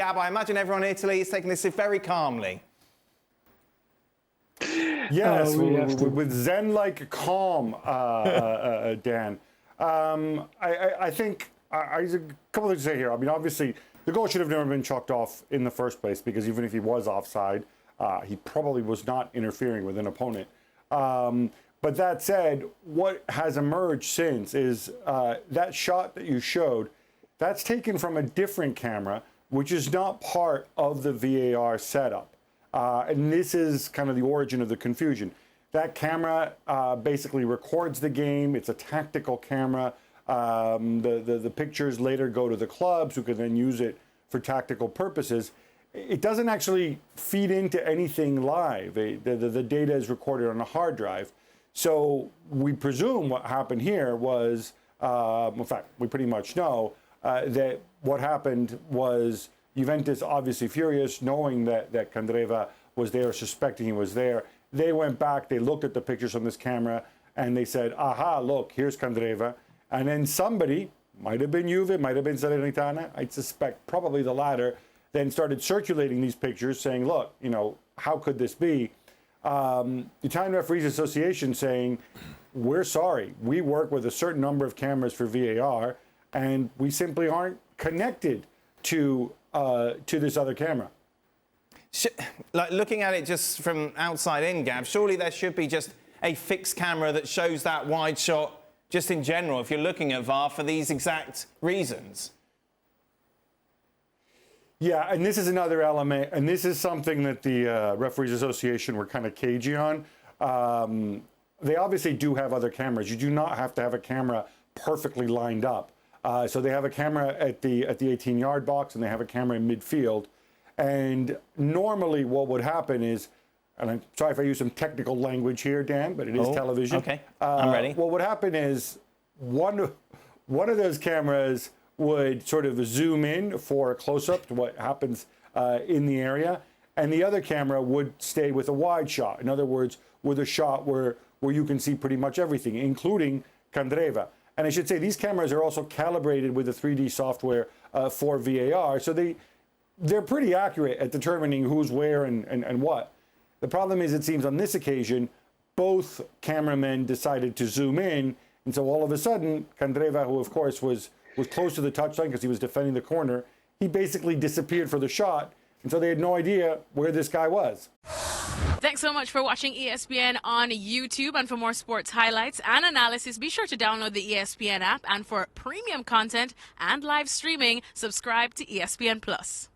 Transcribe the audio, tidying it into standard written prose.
Gab, I imagine everyone in Italy is taking this very calmly. Yes, with zen-like calm, Dan. I think there's a couple things to say here. I mean, obviously, the goal should have never been chalked off in the first place, because even if he was offside, he probably was not interfering with an opponent. But that said, what has emerged since is that shot that you showed, that's taken from a different camera, which is not part of the VAR setup. And this is kind of the origin of the confusion. That camera basically records the game. It's a tactical camera. The pictures later go to the clubs, who can then use it for tactical purposes. It doesn't actually feed into anything live. The data is recorded on a hard drive. So we presume what happened here was, in fact, we pretty much know that what happened was Juventus, obviously furious, knowing that Candreva was there, suspecting he was there. They went back, they looked at the pictures from this camera, and they said, aha, look, here's Candreva. And then somebody, might have been Juve, might have been Salernitana, I'd suspect probably the latter, then started circulating these pictures saying, look, you know, how could this be? The Italian Referees Association saying, we're sorry, we work with a certain number of cameras for VAR, and we simply aren't connected to this other camera. Like, looking at it just from outside in, Gab, surely there should be just a fixed camera that shows that wide shot just in general, if you're looking at VAR for these exact reasons. Yeah, and this is another element, and this is something that the Referees Association were kind of cagey on. They obviously do have other cameras. You do not have to have a camera perfectly lined up. So they have a camera at the 18-yard box, and they have a camera in midfield. And normally what would happen is, and I'm sorry if I use some technical language here, Dan, but it is television. Okay, I'm ready. What would happen is one of those cameras would sort of zoom in for a close-up to what happens in the area, and the other camera would stay with a wide shot. In other words, with a shot where you can see pretty much everything, including Candreva. And I should say these cameras are also calibrated with the 3D software for VAR, so they're pretty accurate at determining who's where and what. The problem is, it seems on this occasion, both cameramen decided to zoom in, and so all of a sudden, Candreva, who of course was close to the touchline because he was defending the corner, he basically disappeared for the shot, and so they had no idea where this guy was. Thanks so much for watching ESPN on YouTube, and for more sports highlights and analysis, be sure to download the ESPN app, and for premium content and live streaming, subscribe to ESPN Plus.